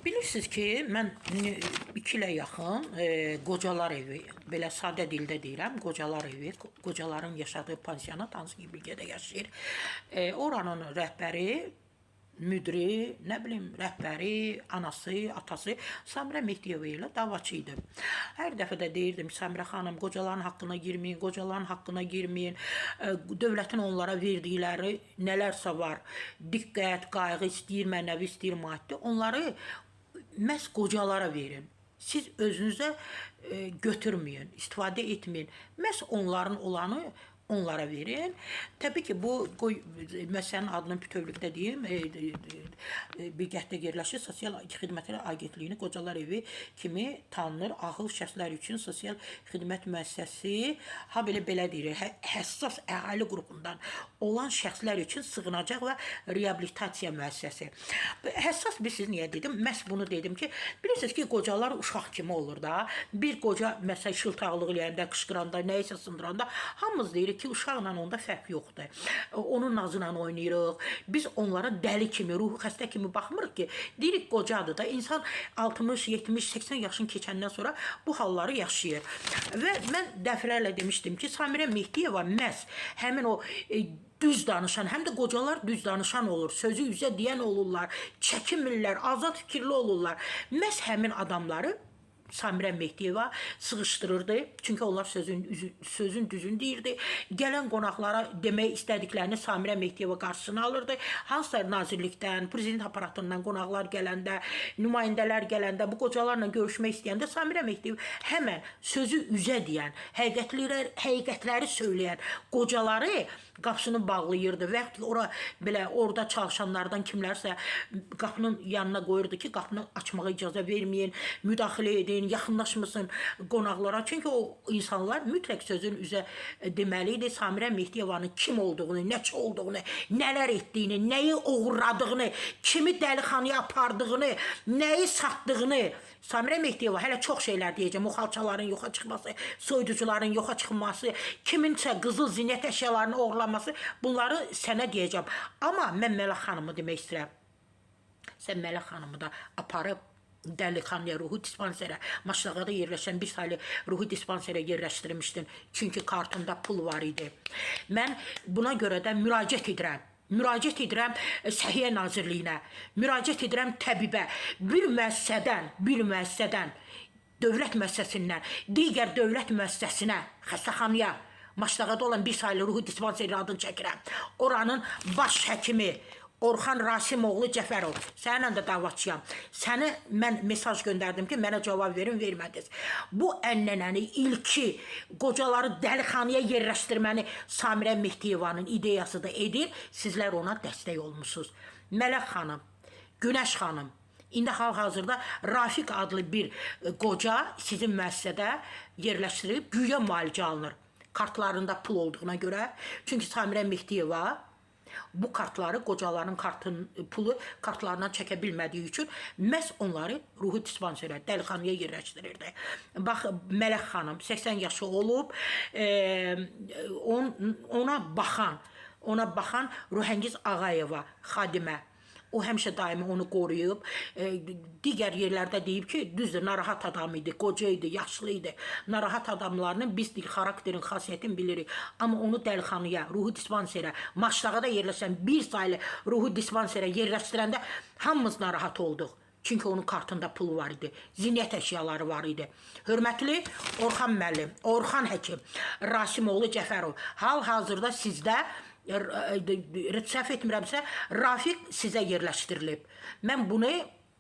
Bilirsiniz ki, mən 2 ilə yaxın qocalar evi, belə sadə dildə deyirəm, qocalar evi, qocaların yaşadığı pansionat hansı ki bölgədə yaşayır. Oranın rəhbəri, müdiri, nə bilim, rəhbəri, anası, atası Samirə Mehdiyeva ilə davaçı idi. Hər dəfə də deyirdim, Samirə xanım, qocaların haqqına girməyin, qocaların haqqına girməyin. Dövlətin onlara verdikləri nələrsə var. Diqqət, qayğı istəyir, mənəvi istəyir, maddi. Onları məhz qocalara verin. Siz özünüzə götürməyin, istifadə etməyin. Məhz onların olanı onlara verin. Təbii ki, bu məsələnin adını bütövlükdə deyim, Bilgətdə yerləşir Sosial Xidmətlər Agentliyinin Qocalar Evi kimi tanınır. Ağıl şəxslər üçün sosial xidmət müəssisəsi, ha belə deyir, həssas əhali qrupundan olan şəxslər üçün sığınacaq və reabilitasiya müəssisəsi. Həssas bilirsiniz niyə dedim? Məhz bunu dedim ki, bilirsiniz ki, qocalar uşaq kimi olur da. Bir qoca məsələn şıltaqlıq eləyəndə, qışqıranda, nəyisə sındıranda hamımız deyirik ki, uşaqla onda fərq yoxdur. Onun nazıyla oynayırıq. Biz onlara dəli kimi, ruhu xəstə kimi baxmırıq ki, deyirik qocadır da. İnsan 60, 70, 80 yaşını keçəndən sonra bu halları yaşayır. Və mən dəfələrlə demişdim ki, Samirə Mehdiyeva məhz həmin o düz danışan, həm də qocalar düz danışan olur, sözü üzə deyən olurlar, çəkinmirlər, azad fikirli olurlar. Məhz həmin adamları Samirə Mehdiyeva sıxışdırırdı. Çünki onlar sözün düzünü deyirdi. Gələn qonaqlara demək istədiklərini Samirə Mehdiyeva qarşısına alırdı. Hansısa nazirlikdən, prezident aparatından qonaqlar gələndə, nümayəndələr gələndə, bu qocalarla görüşmək istəyəndə Samirə Mehdiyeva həmən sözü üzə deyən, həqiqətləri söyləyən qocaları qapısını bağlayırdı və orada çalışanlardan kimlərsə qapının yanına qoyurdu ki, qapını açmağa icazə verməyin, müdaxilə edin, yaxınlaşmasın qonaqlara. Çünki o insanlar mütləq sözün üzə deməliydi. Samirə Mehdiyevanın kim olduğunu, nəçi olduğunu, nələr etdiyini, nəyi oğurladığını, kimi dəlixanaya apardığını, nəyi satdığını. Samirə Mehdiyeva hələ çox şeylər deyəcəm. O xalçaların yoxa çıxması, soyuducuların yoxa çıxması, kiminsə qızıl zinət əşyalarını oğurlaması, bunları sənə deyəcəm. Amma mən Mələk xanımı demək istəyirəm. Sən Mələk xanımı da aparıb dəlixanaya, ruhi dispanserə, Maşlaqada yerləşən bir saylı ruhi dispanserə yerləşdirmişdin. Çünki kartında pul var idi. Mən buna görə də müraciət edirəm. Müraciət edirəm Səhiyyə Nazirliyinə, müraciət edirəm təbibə, bir müəssisədən, dövlət müəssisəsindən, digər dövlət müəssisəsinə, xəstəxanaya, Maşlaqada olan bir saylı ruhi dispanseri adını çəkirəm. Oranın baş həkimi Orxan Rasimoğlu Cəfərov, səninlə də davaçıyam. Səni mən mesaj göndərdim ki, mənə cavab verin, vermədiniz. Bu ənənəni, ilki qocaları dəlixanaya yerləşdirməni Samirə Mehdiyevanın ideyası da edir, sizlər ona dəstək olmuşsunuz. Mələk xanım, Günəş xanım, indi hal-hazırda Rafiq adlı bir qoca sizin müəssisədə yerləşdirib, güya müalicə alınır. Kartlarında pul olduğuna görə. Çünki Samirə Mehdiyeva bu kartları, qocaların pulu kartlarından çəkə bilmədiyi üçün məhz onları ruhi dispanserə, dəlixanaya yerləşdirirdi. Bax, Mələk xanım 80 yaşı olub, ona baxan Ruhəngiz Ağayeva, xadimə. O həmişə daimi onu qoruyub. Digər yerlərdə deyib ki, düzdür, narahat adam idi, qoca idi, yaşlı idi. Narahat adamlarının biz xarakterin, xasiyyətini bilirik. Amma onu dəlixanaya, ruhi dispanserə, Maşlaqada yerləşən bir saylı ruhi dispanserə yerləşdirəndə hamımız narahat olduq. Çünki onun kartında pul var idi, zinət əşyaları var idi. Hörmətli Orxan müəllim, Orxan həkim, Rasimoğlu Cəfərov, hal-hazırda sizdə səhv etmirəmsə, Rafiq sizə yerləşdirilib. Mən bunu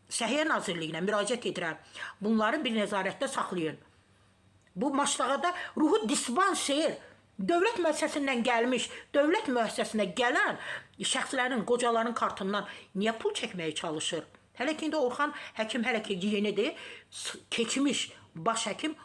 Səhiyyə Nazirliyinə müraciət edirəm. Bunları bir nəzarətdə saxlayın. Bu Maşlaqada ruhi dispanser, dövlət müəssisəsindən gəlmiş, dövlət müəssisəsinə gələn şəxslərin, qocaların kartından niyə pul çəkməyə çalışır? Hələ ki, indi Orxan həkim hələ ki yenidir, keçmiş baş həkim